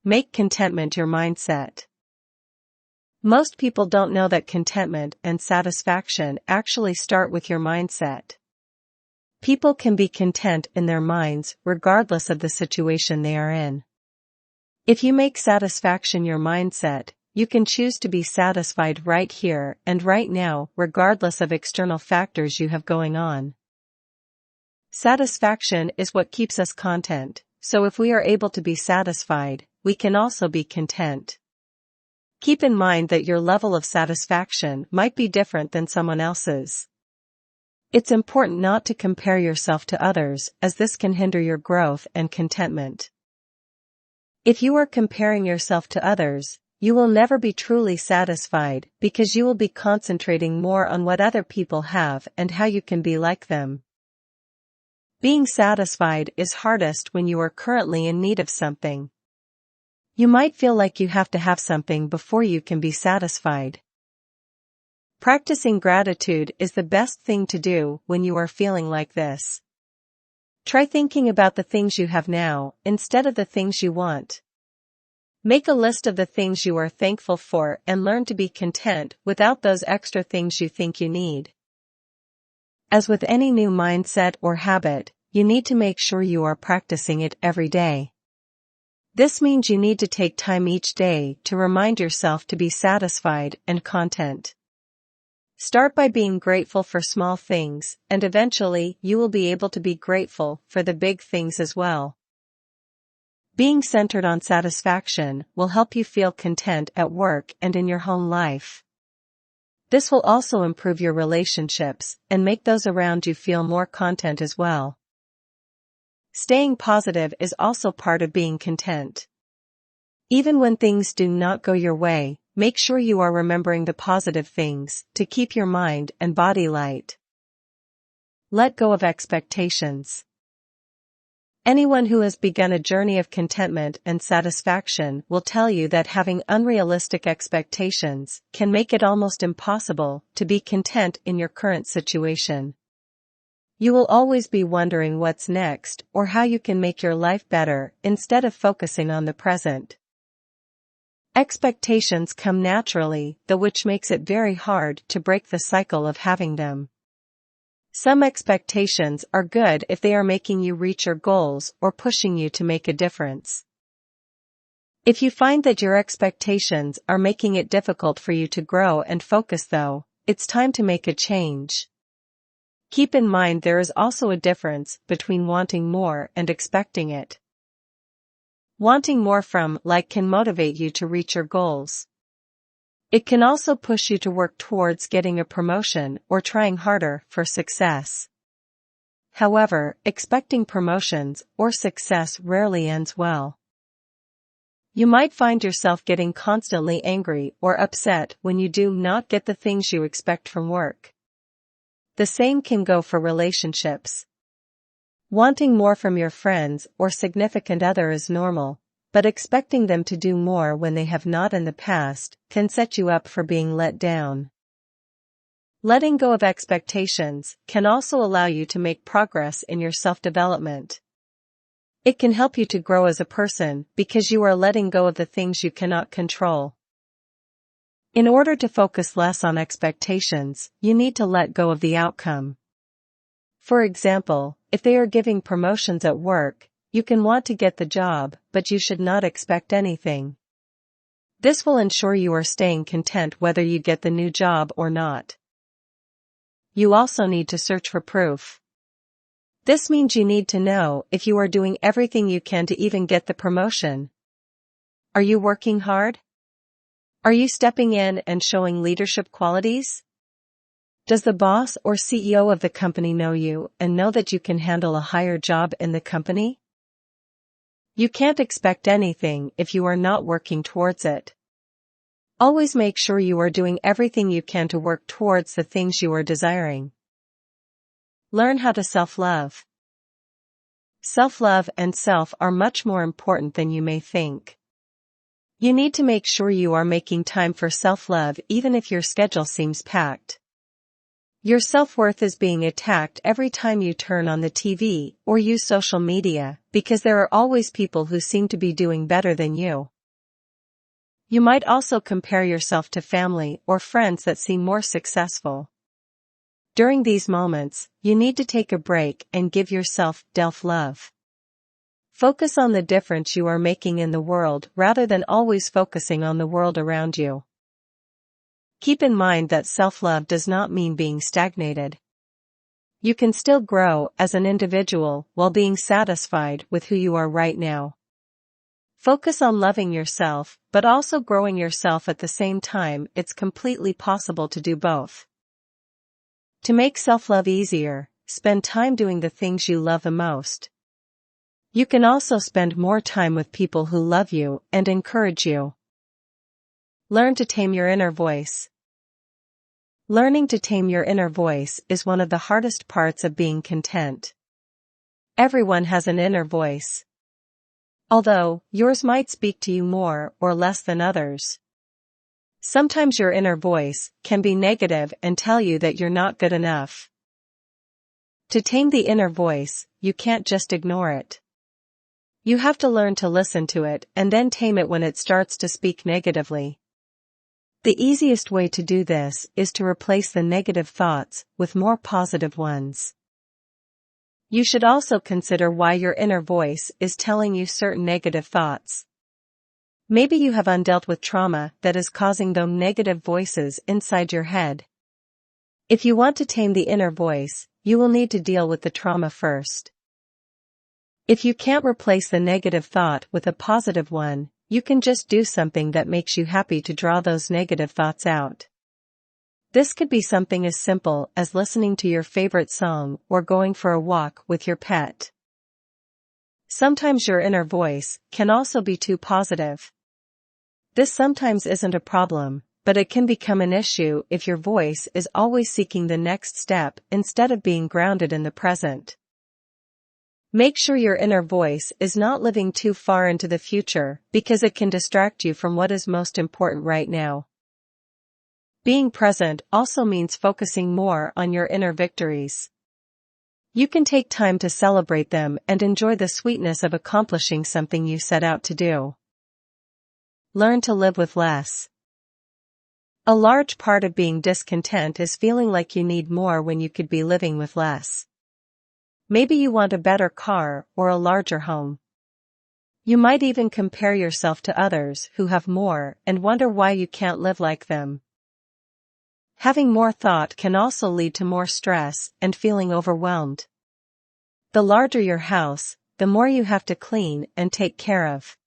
Make contentment your mindset. Most people don't know that contentment and satisfaction actually start with your mindset. People can be content in their minds regardless of the situation they are in. If you make satisfaction your mindset, you can choose to be satisfied right here and right now regardless of external factors you have going on. Satisfaction is what keeps us content, so if we are able to be satisfied, we can also be content. Keep in mind that your level of satisfaction might be different than someone else's. It's important not to compare yourself to others, as this can hinder your growth and contentment. If you are comparing yourself to others, you will never be truly satisfied because you will be concentrating more on what other people have and how you can be like them. Being satisfied is hardest when you are currently in need of something. You might feel like you have to have something before you can be satisfied. Practicing gratitude is the best thing to do when you are feeling like this. Try thinking about the things you have now instead of the things you want. Make a list of the things you are thankful for and learn to be content without those extra things you think you need. As with any new mindset or habit, you need to make sure you are practicing it every day. This means you need to take time each day to remind yourself to be satisfied and content. Start by being grateful for small things, and eventually you will be able to be grateful for the big things as well. Being centered on satisfaction will help you feel content at work and in your home life. This will also improve your relationships and make those around you feel more content as well. Staying positive is also part of being content. Even when things do not go your way, make sure you are remembering the positive things to keep your mind and body light. Let go of expectations. Anyone who has begun a journey of contentment and satisfaction will tell you that having unrealistic expectations can make it almost impossible to be content in your current situation. You will always be wondering what's next or how you can make your life better instead of focusing on the present. Expectations come naturally, though, which makes it very hard to break the cycle of having them. Some expectations are good if they are making you reach your goals or pushing you to make a difference. If you find that your expectations are making it difficult for you to grow and focus, though, it's time to make a change. Keep in mind there is also a difference between wanting more and expecting it. Wanting more from can motivate you to reach your goals. It can also push you to work towards getting a promotion or trying harder for success. However, expecting promotions or success rarely ends well. You might find yourself getting constantly angry or upset when you do not get the things you expect from work. The same can go for relationships. Wanting more from your friends or significant other is normal, but expecting them to do more when they have not in the past can set you up for being let down. Letting go of expectations can also allow you to make progress in your self-development. It can help you to grow as a person because you are letting go of the things you cannot control. In order to focus less on expectations, you need to let go of the outcome. For example, if they are giving promotions at work, you can want to get the job, but you should not expect anything. This will ensure you are staying content whether you get the new job or not. You also need to search for proof. This means you need to know if you are doing everything you can to even get the promotion. Are you working hard? Are you stepping in and showing leadership qualities? Does the boss or CEO of the company know you and know that you can handle a higher job in the company? You can't expect anything if you are not working towards it. Always make sure you are doing everything you can to work towards the things you are desiring. Learn how to self-love. Self-love and self are much more important than you may think. You need to make sure you are making time for self-love even if your schedule seems packed. Your self-worth is being attacked every time you turn on the TV or use social media, because there are always people who seem to be doing better than you. You might also compare yourself to family or friends that seem more successful. During these moments, you need to take a break and give yourself self-love. Focus on the difference you are making in the world rather than always focusing on the world around you. Keep in mind that self-love does not mean being stagnated. You can still grow as an individual while being satisfied with who you are right now. Focus on loving yourself, but also growing yourself at the same time. It's completely possible to do both. To make self-love easier, spend time doing the things you love the most. You can also spend more time with people who love you and encourage you. Learn to tame your inner voice. Learning to tame your inner voice is one of the hardest parts of being content. Everyone has an inner voice. Although, yours might speak to you more or less than others. Sometimes your inner voice can be negative and tell you that you're not good enough. To tame the inner voice, you can't just ignore it. You have to learn to listen to it and then tame it when it starts to speak negatively. The easiest way to do this is to replace the negative thoughts with more positive ones. You should also consider why your inner voice is telling you certain negative thoughts. Maybe you have undealt with trauma that is causing those negative voices inside your head. If you want to tame the inner voice, you will need to deal with the trauma first. If you can't replace the negative thought with a positive one, you can just do something that makes you happy to draw those negative thoughts out. This could be something as simple as listening to your favorite song or going for a walk with your pet. Sometimes your inner voice can also be too positive. This sometimes isn't a problem, but it can become an issue if your voice is always seeking the next step instead of being grounded in the present. Make sure your inner voice is not living too far into the future because it can distract you from what is most important right now. Being present also means focusing more on your inner victories. You can take time to celebrate them and enjoy the sweetness of accomplishing something you set out to do. Learn to live with less. A large part of being discontent is feeling like you need more when you could be living with less. Maybe you want a better car or a larger home. You might even compare yourself to others who have more and wonder why you can't live like them. Having more thought can also lead to more stress and feeling overwhelmed. The larger your house, the more you have to clean and take care of.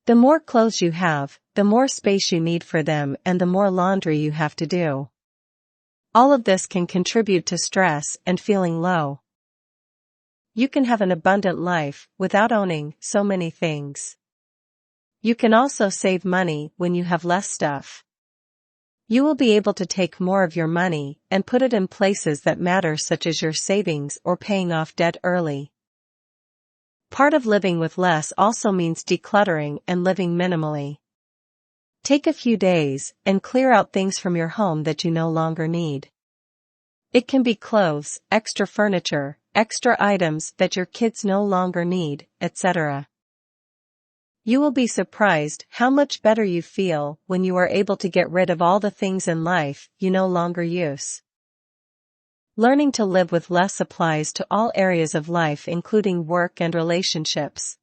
The more clothes you have, the more space you need for them and the more laundry you have to do. All of this can contribute to stress and feeling low. You can have an abundant life without owning so many things. You can also save money when you have less stuff. You will be able to take more of your money and put it in places that matter, such as your savings or paying off debt early. Part of living with less also means decluttering and living minimally. Take a few days and clear out things from your home that you no longer need. It can be clothes, extra furniture, extra items that your kids no longer need, etc. You will be surprised how much better you feel when you are able to get rid of all the things in life you no longer use. Learning to live with less applies to all areas of life, including work and relationships.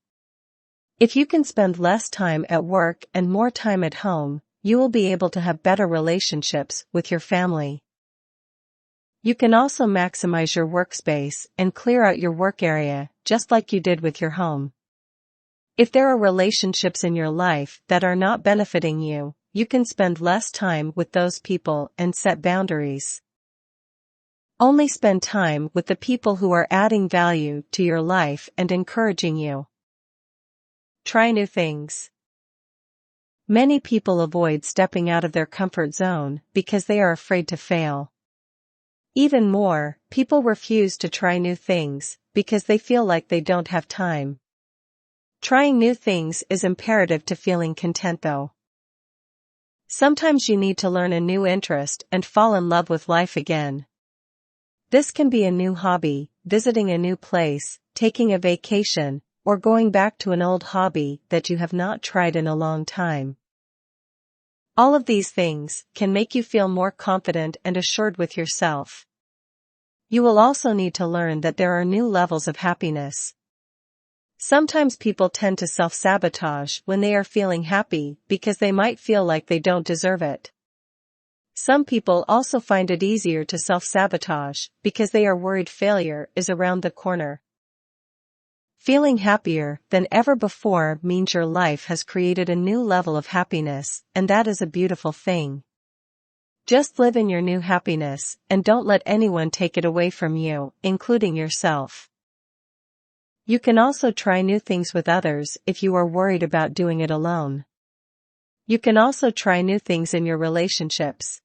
If you can spend less time at work and more time at home, you will be able to have better relationships with your family. You can also maximize your workspace and clear out your work area, just like you did with your home. If there are relationships in your life that are not benefiting you, you can spend less time with those people and set boundaries. Only spend time with the people who are adding value to your life and encouraging you. Try new things. Many people avoid stepping out of their comfort zone because they are afraid to fail. Even more, people refuse to try new things because they feel like they don't have time. Trying new things is imperative to feeling content, though. Sometimes you need to learn a new interest and fall in love with life again. This can be a new hobby, visiting a new place, taking a vacation, or going back to an old hobby that you have not tried in a long time. All of these things can make you feel more confident and assured with yourself. You will also need to learn that there are new levels of happiness. Sometimes people tend to self-sabotage when they are feeling happy because they might feel like they don't deserve it. Some people also find it easier to self-sabotage because they are worried failure is around the corner. Feeling happier than ever before means your life has created a new level of happiness, and that is a beautiful thing. Just live in your new happiness, and don't let anyone take it away from you, including yourself. You can also try new things with others if you are worried about doing it alone. You can also try new things in your relationships.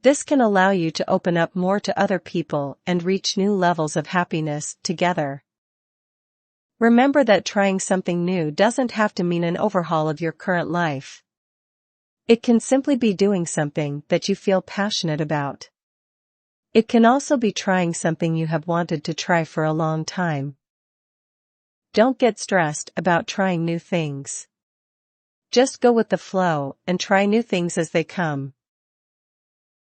This can allow you to open up more to other people and reach new levels of happiness together. Remember that trying something new doesn't have to mean an overhaul of your current life. It can simply be doing something that you feel passionate about. It can also be trying something you have wanted to try for a long time. Don't get stressed about trying new things. Just go with the flow and try new things as they come.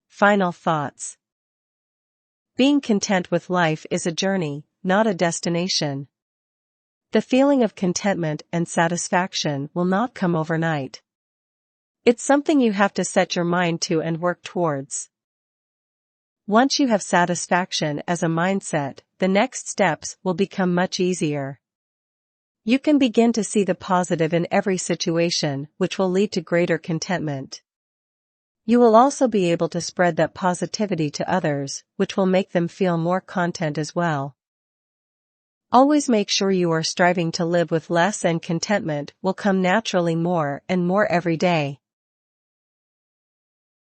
Final thoughts. Being content with life is a journey, not a destination. The feeling of contentment and satisfaction will not come overnight. It's something you have to set your mind to and work towards. Once you have satisfaction as a mindset, the next steps will become much easier. You can begin to see the positive in every situation, which will lead to greater contentment. You will also be able to spread that positivity to others, which will make them feel more content as well. Always make sure you are striving to live with less, and contentment will come naturally more and more every day.